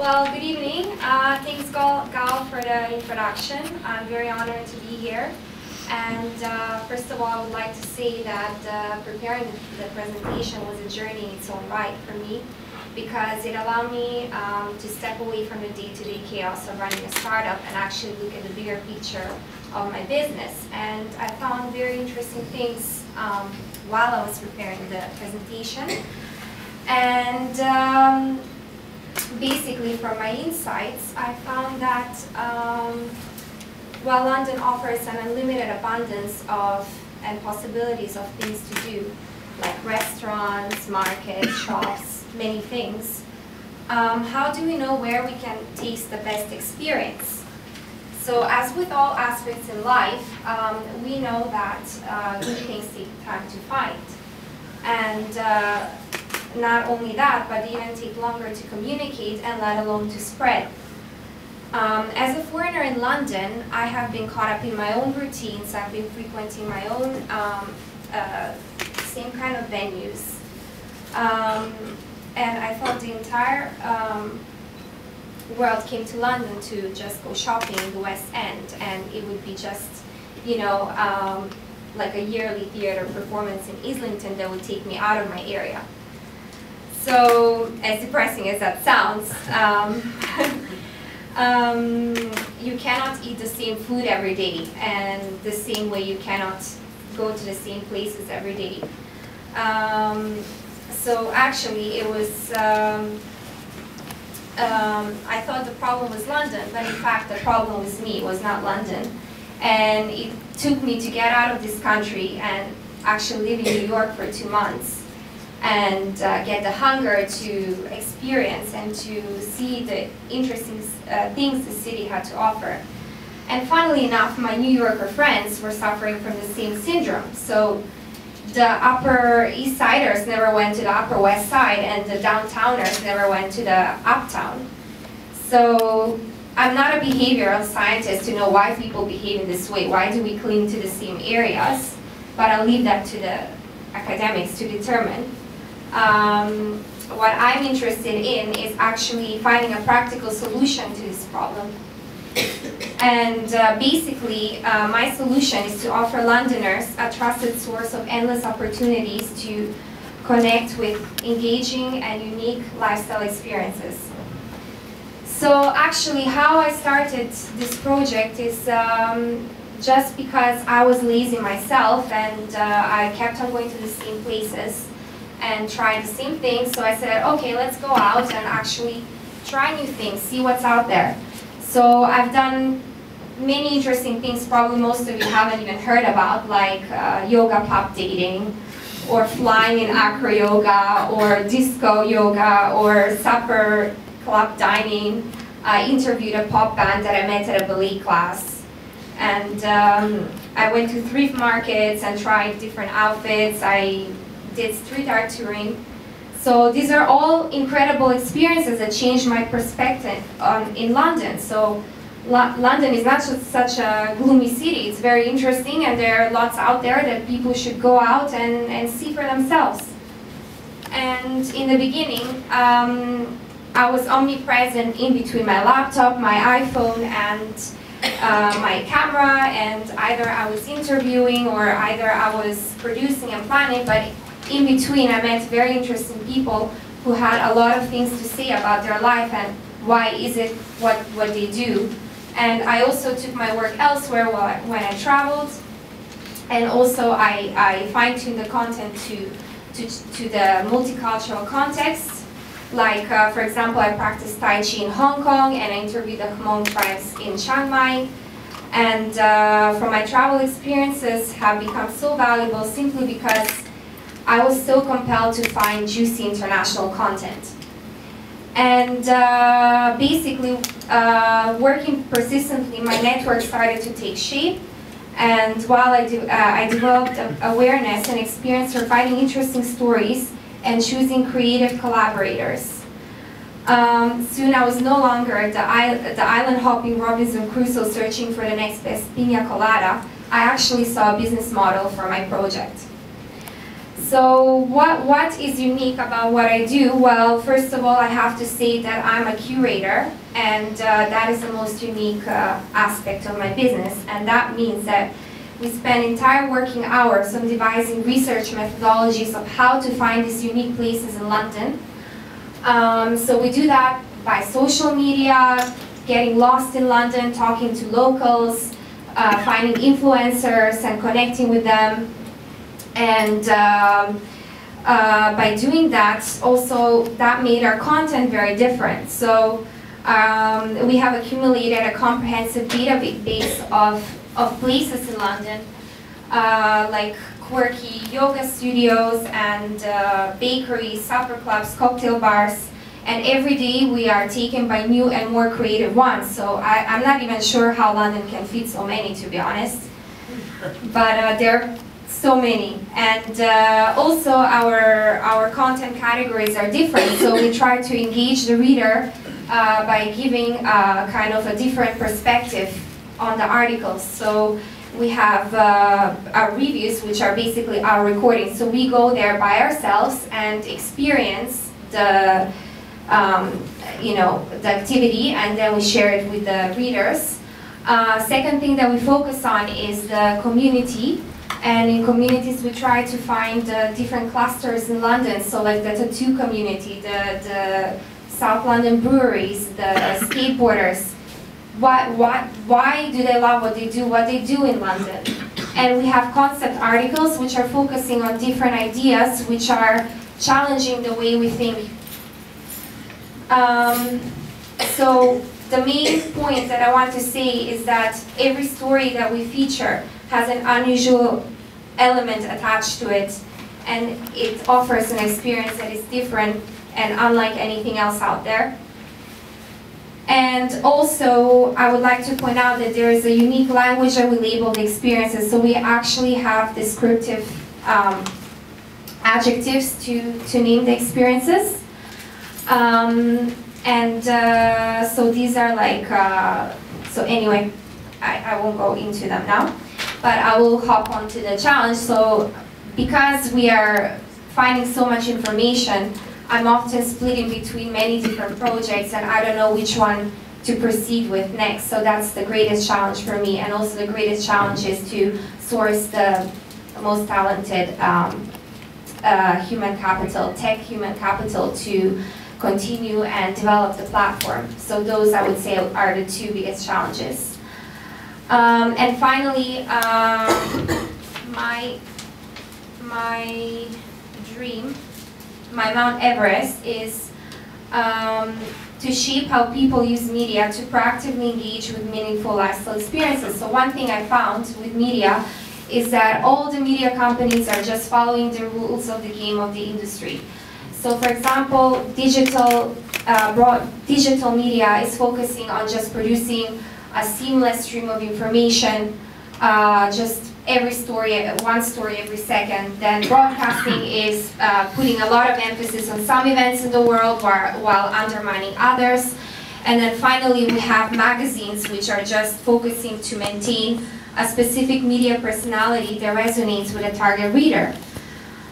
Well, good evening. Thanks, Gal, for the introduction. I'm very honored to be here. And first of all, I would like to say that preparing the presentation was a journey in its own right for me, because it allowed me to step away from the day-to-day chaos of running a startup and actually look at the bigger picture of my business. And I found very interesting things while I was preparing the presentation. And basically, from my insights, I found that while London offers an unlimited abundance of and possibilities of things to do, like restaurants, markets, shops, many things, how do we know where we can taste the best experience? So as with all aspects in life, we know that good things take time to find. And not only that, but they even take longer to communicate and let alone to spread. As a foreigner in London, I have been caught up in my own routines. I've been frequenting my own same kind of venues. And I thought the entire world came to London to just go shopping in the West End, and it would be just, you know, like a yearly theater performance in Islington that would take me out of my area. So, as depressing as that sounds, you cannot eat the same food every day, and the same way you cannot go to the same places every day. So actually it was, I thought the problem was London, but in fact the problem was me, it was not London. And it took me to get out of this country and actually live in New York for 2 months. And get the hunger to experience and to see the interesting things the city had to offer. And funnily enough, my New Yorker friends were suffering from the same syndrome. So the Upper East Siders never went to the Upper West Side, and the downtowners never went to the Uptown. So I'm not a behavioral scientist to know why people behave in this way. Why do we cling to the same areas? But I'll leave that to the academics to determine. What I'm interested in is actually finding a practical solution to this problem. And basically, my solution is to offer Londoners a trusted source of endless opportunities to connect with engaging and unique lifestyle experiences. So actually, how I started this project is just because I was lazy myself, and I kept on going to the same places and try the same things. So I said, okay, let's go out and actually try new things, see what's out there. So I've done many interesting things probably most of you haven't even heard about, like yoga pop dating, or flying in acro yoga, or disco yoga, or supper club dining. I interviewed a pop band that I met at a ballet class. And I went to thrift markets and tried different outfits. I did street art touring. So these are all incredible experiences that changed my perspective in London. So London is not just such a gloomy city. It's very interesting, and there are lots out there that people should go out and see for themselves. And in the beginning, I was omnipresent in between my laptop, my iPhone, and my camera, and either I was interviewing or either I was producing and planning, but in between I met very interesting people who had a lot of things to say about their life and why is it what they do. And I also took my work elsewhere when I traveled, and also I fine-tuned the content to the multicultural context. Like, for example, I practiced Tai Chi in Hong Kong, and I interviewed the Hmong tribes in Chiang Mai. And from my travel experiences have become so valuable simply because I was so compelled to find juicy international content. And basically, working persistently, my network started to take shape. And while I developed awareness and experience for finding interesting stories and choosing creative collaborators. Soon I was no longer the island hopping Robinson Crusoe searching for the next best piña colada. I actually saw a business model for my project. So what is unique about what I do? Well, first of all, I have to say that I'm a curator, and that is the most unique aspect of my business. And that means that we spend entire working hours on devising research methodologies of how to find these unique places in London. So we do that by social media, getting lost in London, talking to locals, finding influencers and connecting with them. And by doing that, also that made our content very different. So we have accumulated a comprehensive database of places in London, like quirky yoga studios and bakeries, supper clubs, cocktail bars. And every day we are taken by new and more creative ones. So I'm not even sure how London can fit so many, to be honest. But there are so many. And also our content categories are different. So we try to engage the reader by giving kind of a different perspective on the articles. So we have our reviews, which are basically our recordings. So we go there by ourselves and experience the the activity, and then we share it with the readers. Second thing that we focus on is the community, and in communities we try to find different clusters in London, so like the tattoo community, the South London breweries, the skateboarders. Why do they love what they do in London? And we have concept articles which are focusing on different ideas which are challenging the way we think. So the main point that I want to say is that every story that we feature has an unusual element attached to it, and it offers an experience that is different and unlike anything else out there. And also, I would like to point out that there is a unique language that we label the experiences, so we actually have descriptive adjectives to name the experiences. So these are like, so anyway, I won't go into them now, but I will hop onto the challenge. So because we are finding so much information, I'm often splitting between many different projects and I don't know which one to proceed with next. So that's the greatest challenge for me, and also the greatest challenge is to source the most talented human capital, tech human capital, to continue and develop the platform. So those, I would say, are the two biggest challenges. And finally, my dream, my Mount Everest, is to shape how people use media to proactively engage with meaningful lifestyle experiences. So one thing I found with media is that all the media companies are just following the rules of the game of the industry. So for example, digital media is focusing on just producing a seamless stream of information, just every story, one story every second. Then broadcasting is putting a lot of emphasis on some events in the world while undermining others. And then finally we have magazines, which are just focusing to maintain a specific media personality that resonates with a target reader.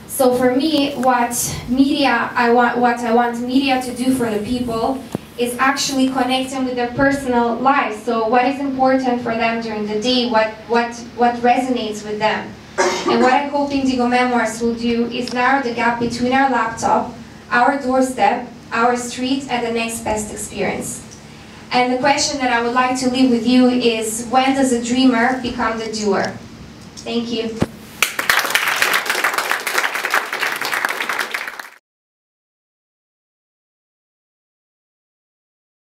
So for me, what I want media to do for the people is actually connect them with their personal lives. So what is important for them during the day, what resonates with them. And what I hope Indigo Memoirs will do is narrow the gap between our laptop, our doorstep, our street, and the next best experience. And the question that I would like to leave with you is, when does a dreamer become the doer? Thank you.